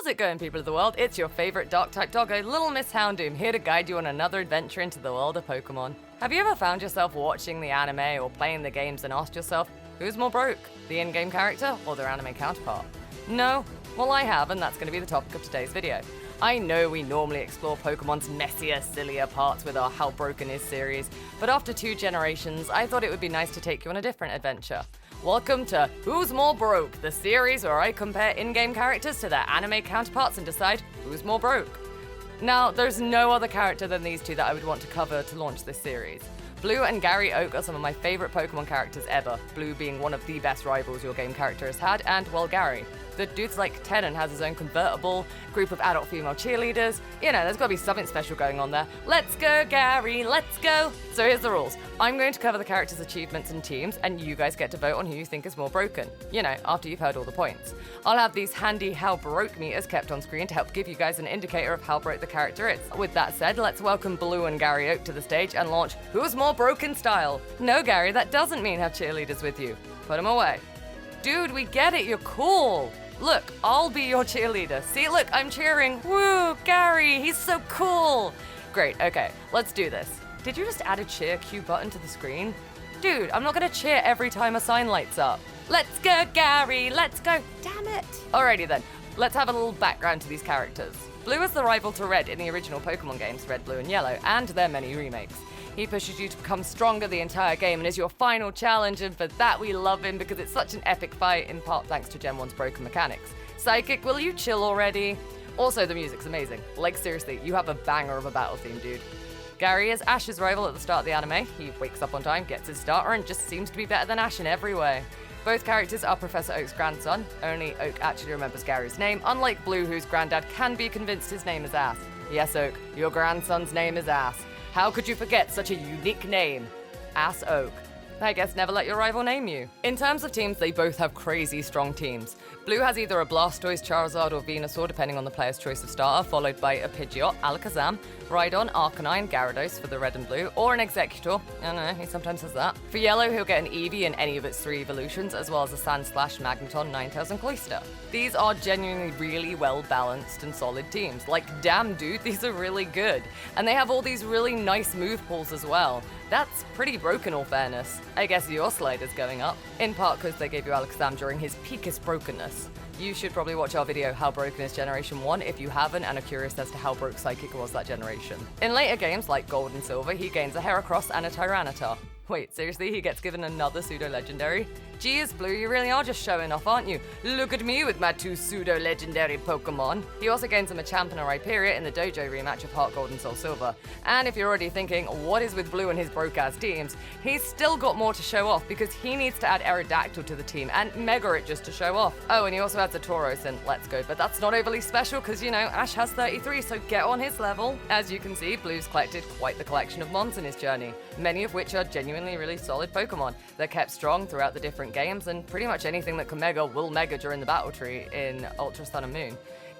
How's it going, people of the world? It's your favorite Dark-type doggo, Little Miss Houndoom, here to guide you on another adventure into the world of Pokemon. Have you ever found yourself watching the anime or playing the games and asked yourself, who's more broke, the in-game character or their anime counterpart? No? Well, I have, and that's going to be the topic of today's video. I know we normally explore Pokemon's messier, sillier parts with our How Broken Is series, but after 2 generations, I thought it would be nice to take you on a different adventure. Welcome to Who's More Broke, the series where I compare in-game characters to their anime counterparts and decide who's more broke. Now, there's no other character than these two that I would want to cover to launch this series. Blue and Gary Oak are some of my favorite Pokemon characters ever, Blue being one of the best rivals your game character has had, and, well, Gary. The dude's like 10 and has his own convertible, group of adult female cheerleaders. You know, there's gotta be something special going on there. Let's go, Gary, let's go! So here's the rules. I'm going to cover the characters' achievements and teams, and you guys get to vote on who you think is more broken. You know, after you've heard all the points. I'll have these handy How Broke meters kept on screen to help give you guys an indicator of how broke the character is. With that said, let's welcome Blue and Gary Oak to the stage and launch Who's More Broken style. No, Gary, that doesn't mean have cheerleaders with you. Put them away. Dude, we get it, you're cool. Look, I'll be your cheerleader. See, look, I'm cheering. Woo, Gary, he's so cool. Great, okay, let's do this. Did you just add a cheer cue button to the screen? Dude, I'm not gonna cheer every time a sign lights up. Let's go, Gary, let's go. Damn it. Alrighty then, let's have a little background to these characters. Blue is the rival to Red in the original Pokemon games, Red, Blue, and Yellow, and their many remakes. He pushes you to become stronger the entire game and is your final challenge, and for that we love him because it's such an epic fight, in part thanks to Gen 1's broken mechanics. Psychic, will you chill already? Also, the music's amazing. Like, seriously, you have a banger of a battle theme, dude. Gary is Ash's rival at the start of the anime. He wakes up on time, gets his starter, and just seems to be better than Ash in every way. Both characters are Professor Oak's grandson. Only Oak actually remembers Gary's name, unlike Blue, whose granddad can be convinced his name is Ass. Yes, Oak, your grandson's name is Ass. How could you forget such a unique name? Ass Oak. I guess never let your rival name you. In terms of teams, they both have crazy strong teams. Blue has either a Blastoise, Charizard, or Venusaur, depending on the player's choice of starter, followed by a Pidgeot, Alakazam, Rhydon, Arcanine, Gyarados for the red and blue, or an Executor. I don't know, he sometimes has that. For yellow, he'll get an Eevee in any of its 3 evolutions, as well as a Sandslash, Magneton, Ninetales, and Cloyster. These are genuinely really well-balanced and solid teams. Like, damn dude, these are really good. And they have all these really nice move pools as well. That's pretty broken, all fairness. I guess your slider's going up. In part because they gave you Alakazam during his peakest brokenness. You should probably watch our video How Broken Is Generation 1 if you haven't and are curious as to how broke Psychic was that generation. In later games like Gold and Silver, he gains a Heracross and a Tyranitar. Wait, seriously, he gets given another pseudo-legendary? Geez, Blue, you really are just showing off, aren't you? Look at me with my 2 pseudo-legendary Pokemon. He also gains a Machamp and a Rhyperior in the Dojo rematch of Heart Gold and Soul Silver. And if you're already thinking, what is with Blue and his broke-ass teams, he's still got more to show off because he needs to add Aerodactyl to the team and Mega it just to show off. Oh, and he also adds a Tauros in Let's Go, but that's not overly special because, you know, Ash has 33, so get on his level. As you can see, Blue's collected quite the collection of Mons in his journey, many of which are genuinely really solid Pokemon. They're kept strong throughout the different games, and pretty much anything that can Mega will Mega during the battle tree in Ultra Sun and Moon.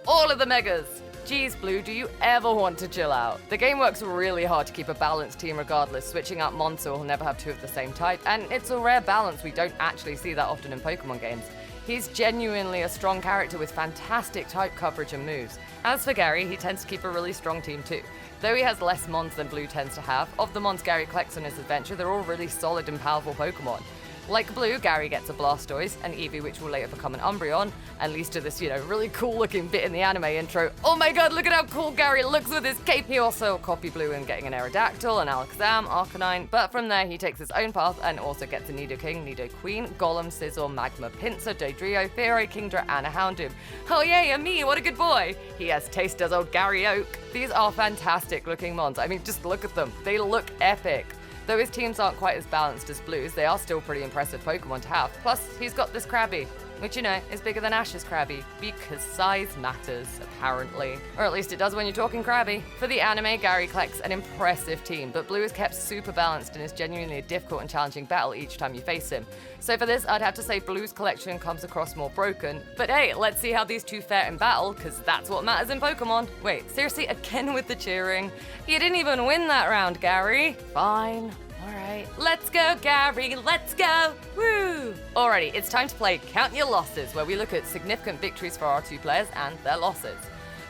All of the Megas! Geez, Blue, do you ever want to chill out? The game works really hard to keep a balanced team regardless, switching out Mons will never have 2 of the same type, and it's a rare balance we don't actually see that often in Pokemon games. He's genuinely a strong character with fantastic type coverage and moves. As for Gary, he tends to keep a really strong team too. Though he has less Mons than Blue tends to have, of the Mons Gary collects on his adventure, they're all really solid and powerful Pokemon. Like Blue, Gary gets a Blastoise, an Eevee which will later become an Umbreon, and leads to this, you know, really cool looking bit in the anime intro. Oh my god, look at how cool Gary looks with his cape! He also copied Blue in getting an Aerodactyl, an Alakazam, Arcanine, but from there he takes his own path and also gets a Nidoking, Nidoqueen, Golem, Scizor, Magma, Pinsir, Dodrio, Fearow, Kingdra, and a Houndoom. Oh yay, a me, what a good boy! He has taste as old Gary Oak. These are fantastic looking Mons. I mean, just look at them. They look epic. Though his teams aren't quite as balanced as Blue's, they are still pretty impressive Pokemon to have. Plus, he's got this Krabby, which, you know, is bigger than Ash's Krabby, because size matters, apparently. Or at least it does when you're talking Krabby. For the anime, Gary collects an impressive team, but Blue is kept super balanced and is genuinely a difficult and challenging battle each time you face him. So for this, I'd have to say Blue's collection comes across more broken. But hey, let's see how these two fare in battle, because that's what matters in Pokemon. Wait, seriously, again with the cheering? You didn't even win that round, Gary. Fine. Alright, let's go, Gary, let's go! Woo! Alrighty, it's time to play Count Your Losses, where we look at significant victories for our two players and their losses.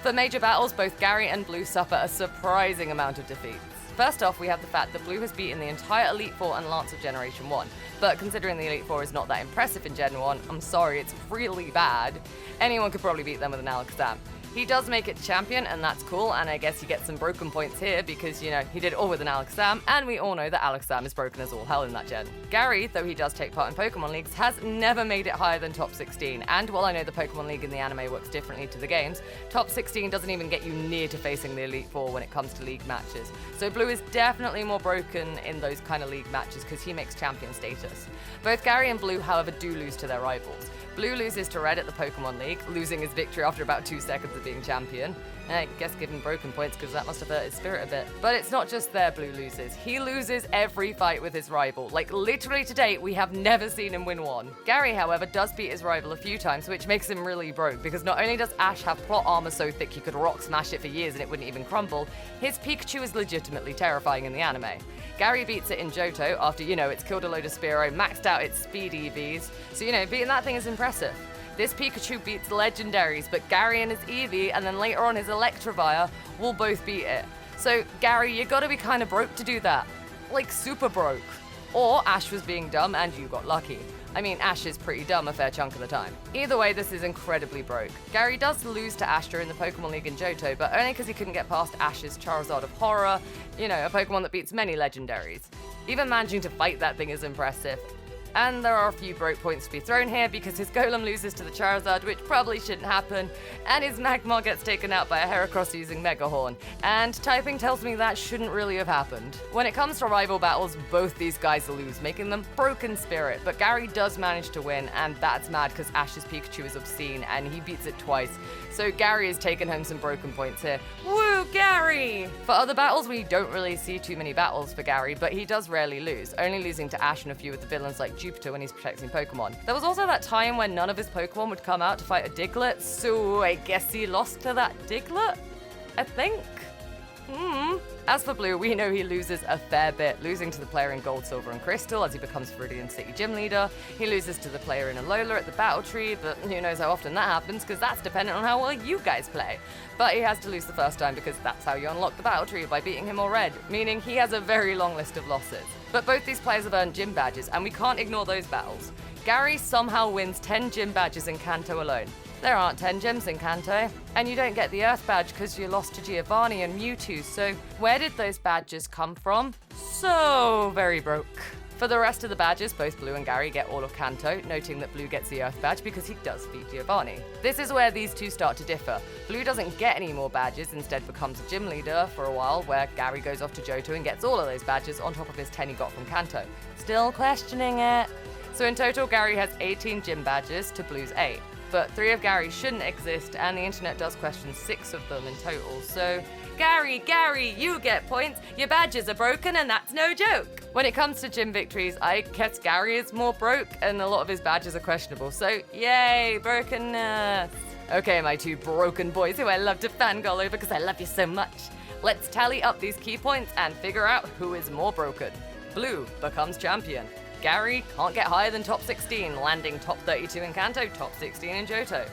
For major battles, both Gary and Blue suffer a surprising amount of defeats. First off, we have the fact that Blue has beaten the entire Elite Four and Lance of Generation 1, but considering the Elite Four is not that impressive in Gen 1, I'm sorry, it's really bad. Anyone could probably beat them with an Alakazam. He does make it to champion, and that's cool, and I guess he gets some broken points here because, you know, he did it all with an Alakazam, and we all know that Alakazam is broken as all hell in that gen. Gary, though he does take part in Pokemon Leagues, has never made it higher than top 16, and while I know the Pokemon League in the anime works differently to the games, top 16 doesn't even get you near to facing the Elite Four when it comes to league matches. So Blue is definitely more broken in those kind of league matches because he makes champion status. Both Gary and Blue, however, do lose to their rivals. Blue loses to Red at the Pokemon League, losing his victory after about 2 seconds of being champion. I guess given broken points because that must have hurt his spirit a bit. But it's not just there Blue loses. He loses every fight with his rival. Like, literally to date, we have never seen him win one. Gary, however, does beat his rival a few times, which makes him really broke, because not only does Ash have plot armor so thick you could rock smash it for years and it wouldn't even crumble, his Pikachu is legitimately terrifying in the anime. Gary beats it in Johto after, you know, it's killed a load of Spearow, maxed out its speed EVs, so, you know, beating that thing is impressive. This Pikachu beats legendaries, but Gary and his Eevee, and then later on his Electivire, will both beat it. So, Gary, you gotta be kinda broke to do that. Like, super broke. Or Ash was being dumb and you got lucky. I mean, Ash is pretty dumb a fair chunk of the time. Either way, this is incredibly broke. Gary does lose to Ash during the Pokemon League in Johto, but only because he couldn't get past Ash's Charizard of Horror, you know, a Pokemon that beats many legendaries. Even managing to fight that thing is impressive. And there are a few broke points to be thrown here because his Golem loses to the Charizard, which probably shouldn't happen, and his Magmar gets taken out by a Heracross using Mega Horn, and typing tells me that shouldn't really have happened. When it comes to rival battles, both these guys lose, making them broken spirit, but Gary does manage to win, and that's mad because Ash's Pikachu is obscene, and he beats it twice, so Gary has taken home some broken points here. Woo, Gary! For other battles, we don't really see too many battles for Gary, but he does rarely lose, only losing to Ash and a few of the villains like Jupiter when he's protecting Pokemon. There was also that time when none of his Pokemon would come out to fight a Diglett, so I guess he lost to that Diglett? I think? As for Blue, we know he loses a fair bit, losing to the player in Gold, Silver, and Crystal as he becomes Viridian City Gym Leader. He loses to the player in Alola at the Battle Tree, but who knows how often that happens because that's dependent on how well you guys play. But he has to lose the first time because that's how you unlock the Battle Tree, by beating him or Red, meaning he has a very long list of losses. But both these players have earned gym badges, and we can't ignore those battles. Gary somehow wins 10 gym badges in Kanto alone. There aren't 10 gyms in Kanto, and you don't get the Earth badge because you lost to Giovanni and Mewtwo, so where did those badges come from? So very broke. For the rest of the badges, both Blue and Gary get all of Kanto, noting that Blue gets the Earth badge because he does beat Giovanni. This is where these two start to differ. Blue doesn't get any more badges, instead becomes a gym leader for a while, where Gary goes off to Johto and gets all of those badges on top of his 10 he got from Kanto. Still questioning it. So in total, Gary has 18 gym badges to Blue's 8. But 3 of Gary's shouldn't exist, and the internet does question 6 of them in total, so Gary, you get points, your badges are broken, and that's no joke. When it comes to gym victories, I guess Gary is more broke, and a lot of his badges are questionable, so yay, brokenness. Okay, my two broken boys who I love to fangirl over because I love you so much. Let's tally up these key points and figure out who is more broken. Blue becomes champion. Gary can't get higher than top 16, landing top 32 in Kanto, top 16 in Johto.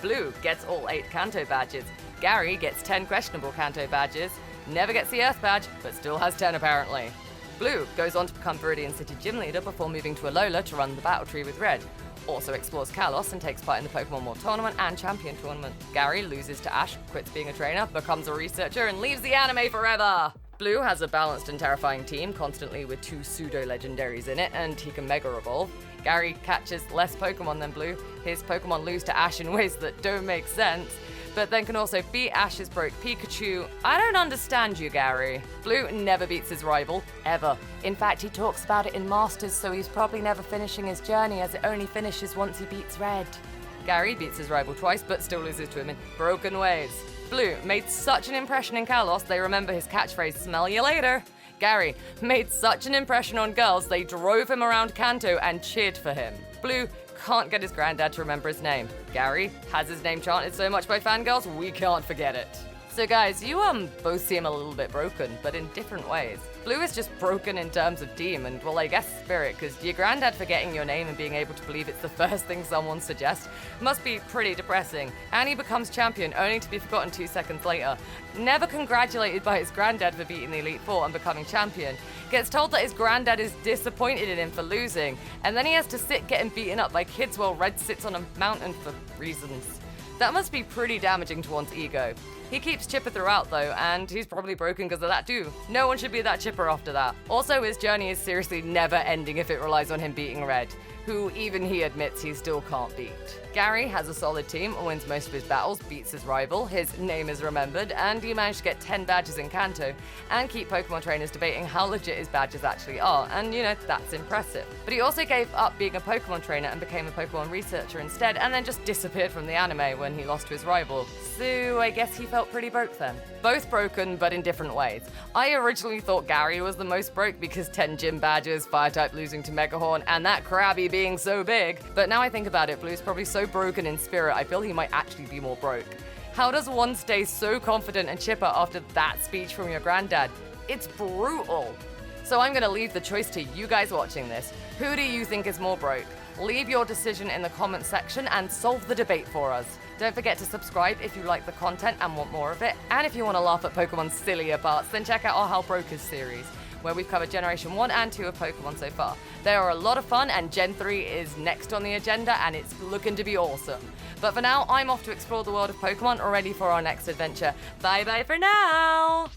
Blue gets all 8 Kanto badges. Gary gets 10 questionable Kanto badges, never gets the Earth badge, but still has 10 apparently. Blue goes on to become Viridian City Gym Leader before moving to Alola to run the Battle Tree with Red. Also explores Kalos and takes part in the Pokemon World Tournament and Champion Tournament. Gary loses to Ash, quits being a trainer, becomes a researcher, and leaves the anime forever! Blue has a balanced and terrifying team, constantly with 2 pseudo-legendaries in it, and he can Mega Evolve. Gary catches less Pokemon than Blue. His Pokemon lose to Ash in ways that don't make sense, but then can also beat Ash's broke Pikachu. I don't understand you, Gary. Blue never beats his rival, ever. In fact, he talks about it in Masters, so he's probably never finishing his journey, as it only finishes once he beats Red. Gary beats his rival twice, but still loses to him in broken ways. Blue made such an impression in Kalos, they remember his catchphrase, "Smell you later." Gary made such an impression on girls, they drove him around Kanto and cheered for him. Blue can't get his granddad to remember his name. Gary has his name chanted so much by fangirls, we can't forget it. So guys, you both seem a little bit broken, but in different ways. Blue is just broken in terms of team and, well, I guess spirit, because your granddad forgetting your name and being able to believe it's the first thing someone suggests must be pretty depressing. And he becomes champion only to be forgotten 2 seconds later. Never congratulated by his granddad for beating the Elite Four and becoming champion. Gets told that his granddad is disappointed in him for losing, and then he has to sit getting beaten up by kids while Red sits on a mountain for reasons. That must be pretty damaging to one's ego. He keeps Chipper throughout though, and he's probably broken because of that too. No one should be that Chipper after that. Also, his journey is seriously never ending if it relies on him beating Red, who even he admits he still can't beat. Gary has a solid team, wins most of his battles, beats his rival, his name is remembered, and he managed to get 10 badges in Kanto, and keep Pokemon trainers debating how legit his badges actually are, and that's impressive. But he also gave up being a Pokemon trainer and became a Pokemon researcher instead, and then just disappeared from the anime when he lost to his rival. So I guess he felt pretty broke then. Both broken, but in different ways. I originally thought Gary was the most broke because 10 gym badges, Fire-type losing to Megahorn, and that Krabby being so big. But now I think about it, Blue's probably so broken in spirit, I feel he might actually be more broke. How does one stay so confident and chipper after that speech from your granddad? It's brutal. So I'm gonna leave the choice to you guys watching this. Who do you think is more broke? Leave your decision in the comments section and solve the debate for us. Don't forget to subscribe if you like the content and want more of it. And if you want to laugh at Pokemon's sillier parts, then check out our How Broke Is series, where we've covered Generation 1 and 2 of Pokemon so far. They are a lot of fun, and Gen 3 is next on the agenda, and it's looking to be awesome. But for now, I'm off to explore the world of Pokemon, ready for our next adventure. Bye bye for now!